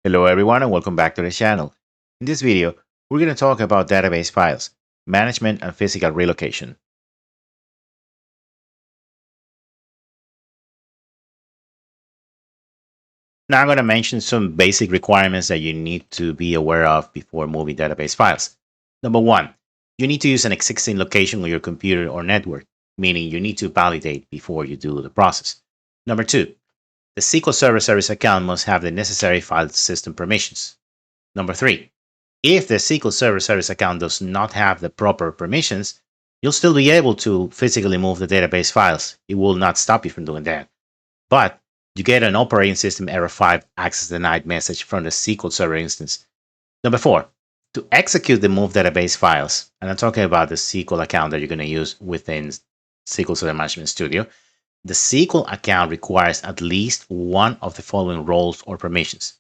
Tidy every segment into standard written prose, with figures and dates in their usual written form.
Hello everyone and welcome back to the channel. In this video, we're going to talk about database files, management and physical relocation. Now I'm going to mention some basic requirements that you need to be aware of before moving database files. Number one, you need to use an existing location on your computer or network, meaning you need to validate before you do the process. Number two, the SQL Server service account must have the necessary file system permissions. Number three, if the SQL Server service account does not have the proper permissions, you'll still be able to physically move the database files. It will not stop you from doing that. But you get an operating system error 5 access denied message from the SQL Server instance. Number four, to execute the move database files, and I'm talking about the SQL account that you're going to use within SQL Server Management Studio, the SQL account requires at least one of the following roles or permissions: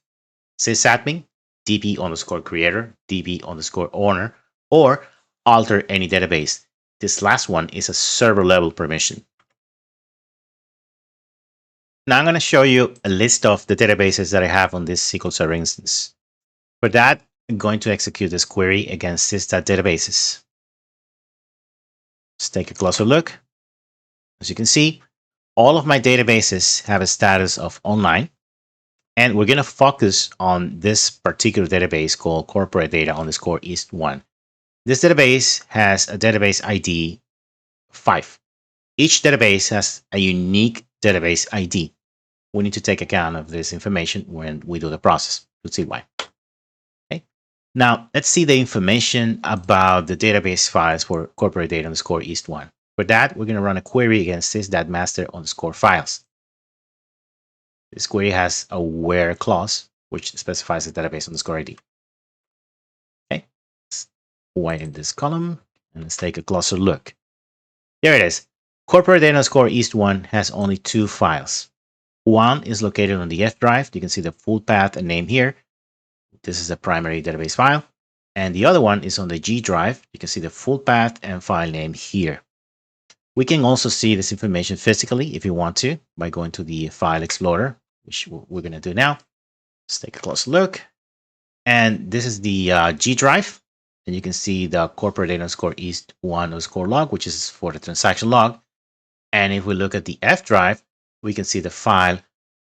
sysadmin, db underscore creator, db underscore owner, or alter any database. This last one is a server level permission. Now I'm going to show you a list of the databases that I have on this SQL Server instance. For that, I'm going to execute this query against sys.databases. Let's take a closer look. As you can see, all of my databases have a status of online. And we're going to focus on this particular database called corporate data underscore east1. This database has a database ID 5. Each database has a unique database ID. We need to take account of this information when we do the process. Let's see why. Okay. Now, let's see the information about the database files for corporate data underscore east1. For that, we're going to run a query against sys.master underscore files. This query has a where clause, which specifies the database underscore ID. Okay, let's widen this column and let's take a closer look. There it is. Corporate data underscore east1 has only two files. One is located on the F drive. You can see the full path and name here. This is a primary database file. And the other one is on the G drive. You can see the full path and file name here. We can also see this information physically if you want to by going to the File Explorer, which we're going to do now. Let's take a closer look. And this is the G drive. And you can see the corporate data underscore east1 underscore log, which is for the transaction log. And if we look at the F drive, we can see the file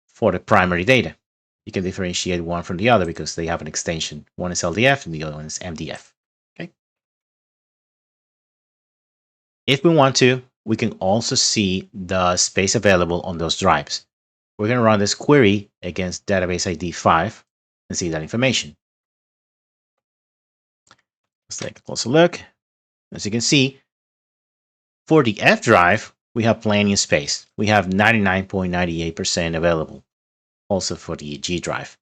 for the primary data. You can differentiate one from the other because they have an extension. One is LDF and the other one is MDF. Okay. If we want to, we can also see the space available on those drives. We're going to run this query against database ID 5 and see that information. Let's take a closer look. As you can see, for the F drive, we have plenty of space. We have 99.98% available. Also for the G drive.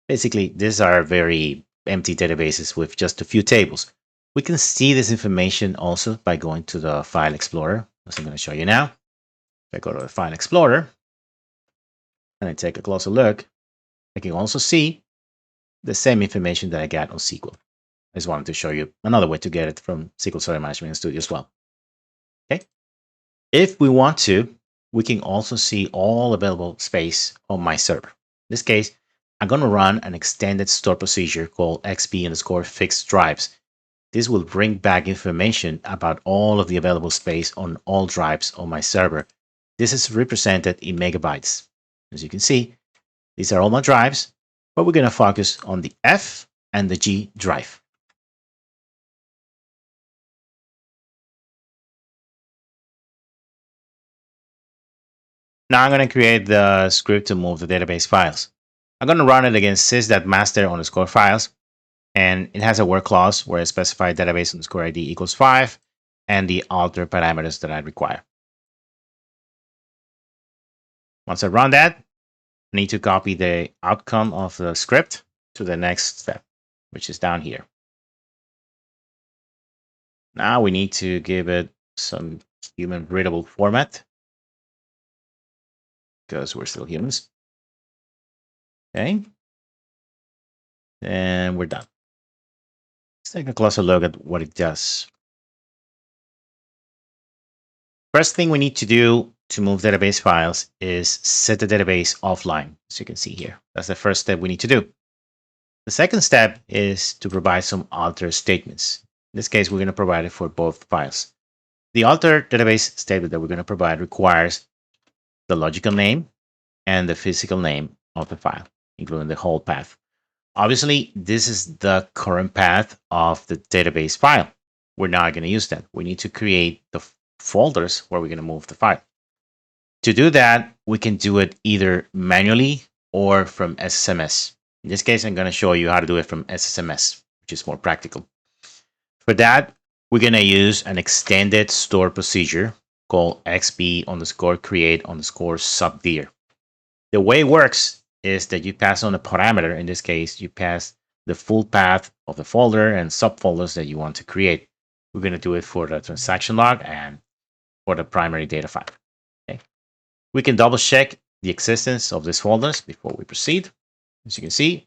Basically, these are very empty databases with just a few tables. We can see this information also by going to the File Explorer, as I'm going to show you now. If I go to the File Explorer and I take a closer look, I can also see the same information that I got on SQL. I just wanted to show you another way to get it from SQL Server Management Studio as well. Okay. If we want to, we can also see all available space on my server. In this case, I'm going to run an extended store procedure called xp underscore fixed drives. This will bring back information about all of the available space on all drives on my server. This is represented in megabytes. As you can see, these are all my drives, but we're going to focus on the F and the G drive. Now I'm going to create the script to move the database files. I'm going to run it against sys.master underscore files. And it has a where clause where I specify database underscore ID equals 5 and the alter parameters that I require. Once I run that, I need to copy the outcome of the script to the next step, which is down here. Now we need to give it some human readable format because we're still humans. Okay. And we're done. Let's take a closer look at what it does. First thing we need to do to move database files is set the database offline, as you can see here. That's the first step we need to do. The second step is to provide some alter statements. In this case, we're going to provide it for both files. The alter database statement that we're going to provide requires the logical name and the physical name of the file, including the whole path. Obviously, this is the current path of the database file. We're not going to use that. We need to create the folders where we're going to move the file. To do that, we can do it either manually or from SSMS. In this case, I'm going to show you how to do it from SSMS, which is more practical. For that, we're going to use an extended store procedure called xb_create_subdir. The way it works is that you pass on a parameter. In this case, you pass the full path of the folder and subfolders that you want to create. We're going to do it for the transaction log and for the primary data file. Okay. We can double check the existence of these folders before we proceed. As you can see,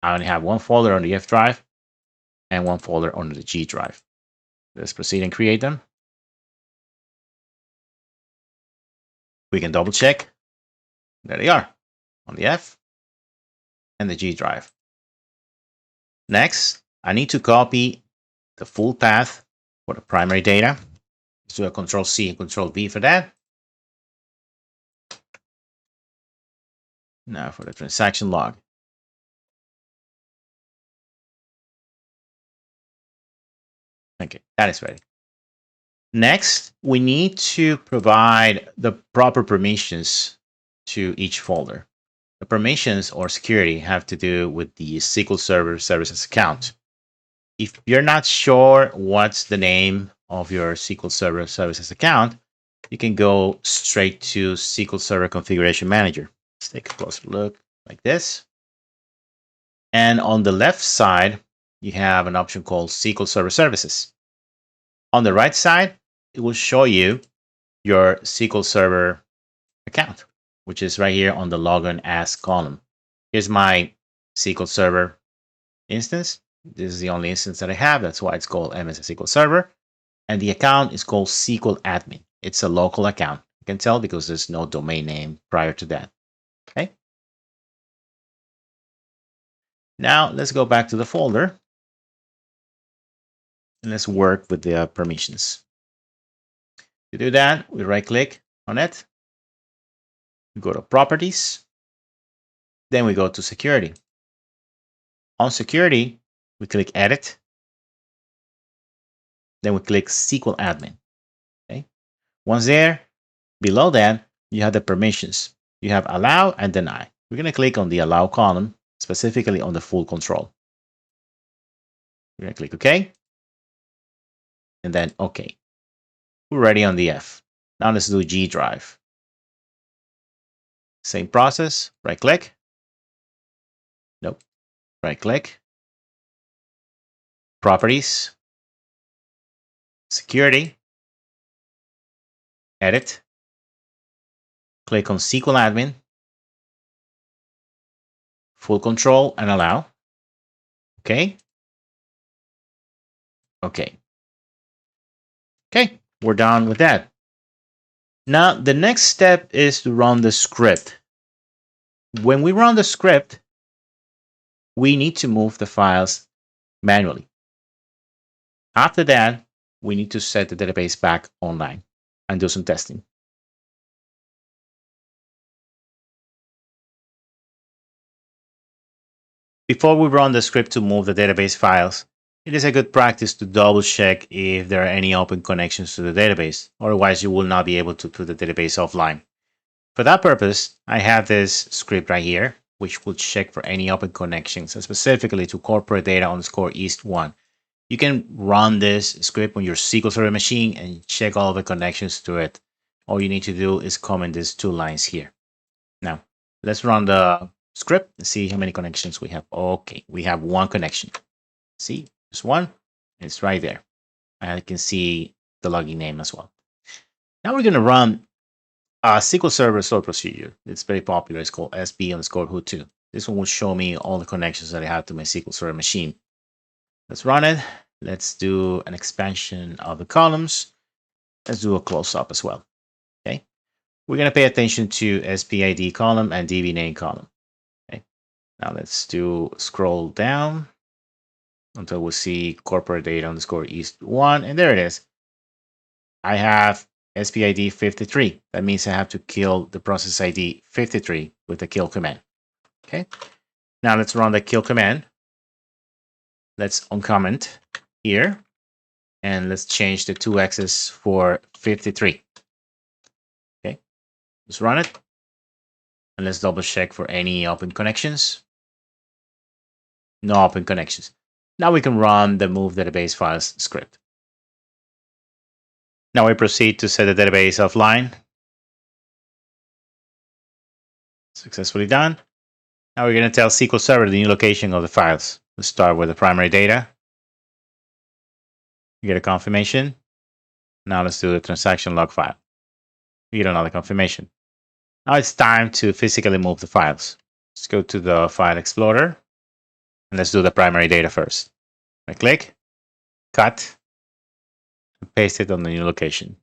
I only have one folder on the F drive and one folder on the G drive. Let's proceed and create them. We can double check. There they are on the F and the G drive. Next, I need to copy the full path for the primary data. Let's do a Control-C and Control-V for that. Now for the transaction log. Okay, that is ready. Next, we need to provide the proper permissions to each folder. The permissions or security have to do with the SQL Server Services account. If you're not sure what's the name of your SQL Server Services account, you can go straight to SQL Server Configuration Manager. Let's take a closer look like this. And on the left side, you have an option called SQL Server Services. On the right side, it will show you your SQL Server account, which is right here on the Login As column. Here's my SQL Server instance. This is the only instance that I have. That's why it's called MS SQL Server. And the account is called SQL Admin. It's a local account. You can tell because there's no domain name prior to that. Okay. Now let's go back to the folder. And let's work with the permissions. To do that, we right click on it. We go to Properties. Then we go to Security. On Security, we click Edit. Then we click SQL Admin. Okay. Once there, below that, you have the permissions. You have Allow and Deny. We're going to click on the Allow column, specifically on the full control. We're going to click OK. And then OK. We're ready on the F. Now let's do G drive. Same process. Right click. Nope. Right click. Properties. Security. Edit. Click on SQL Admin. Full control and allow. Okay. Okay. Okay. We're done with that. Now, the next step is to run the script. When we run the script, we need to move the files manually. After that, we need to set the database back online and do some testing. Before we run the script to move the database files, it is a good practice to double check if there are any open connections to the database. Otherwise, you will not be able to put the database offline. For that purpose, I have this script right here, which will check for any open connections, specifically to corporate data _ east 1. You can run this script on your SQL Server machine and check all the connections to it. All you need to do is comment these 2 lines here. Now, let's run the script and see how many connections we have. Okay, we have 1 connection. See, there's 1. It's right there. And I can see the login name as well. Now we're going to run a SQL Server store procedure. It's very popular. It's called sb_who2. This one will show me all the connections that I have to my SQL Server machine. Let's run it. Let's do an expansion of the columns. Let's do a close-up as well. Okay. We're going to pay attention to SPID column and DB name column. Okay. Now let's do scroll down until we see corporate data underscore east1. And there it is. I have SPID 53. That means I have to kill the process ID 53 with the kill command. Okay. Now let's run the kill command. Let's uncomment here. And let's change the 2x's for 53. Okay. Let's run it. And let's double check for any open connections. No open connections. Now we can run the MoveDatabaseFiles script. Now we proceed to set the database offline. Successfully done. Now we're going to tell SQL Server the new location of the files. Let's start with the primary data. You get a confirmation. Now let's do the transaction log file. You get another confirmation. Now it's time to physically move the files. Let's go to the File Explorer. And let's do the primary data first. Right click, cut, and paste it on the new location.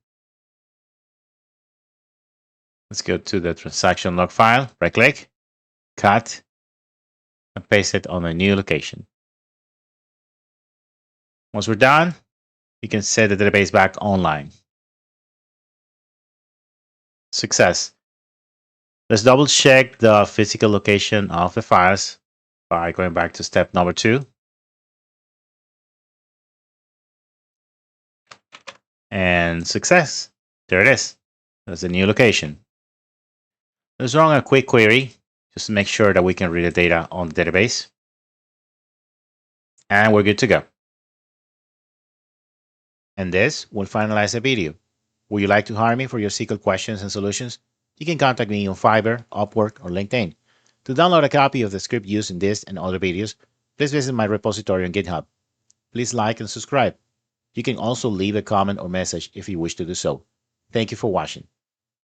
Let's go to the transaction log file. Right click, cut, and paste it on a new location. Once we're done, you can set the database back online. Success. Let's double check the physical location of the files by going back to step number 2. And success. There it is. That's the new location. Let's run a quick query just to make sure that we can read the data on the database. And we're good to go. And this will finalize the video. Would you like to hire me for your SQL questions and solutions? You can contact me on Fiverr, Upwork, or LinkedIn. To download a copy of the script used in this and other videos, please visit my repository on GitHub. Please like and subscribe. You can also leave a comment or message if you wish to do so. Thank you for watching.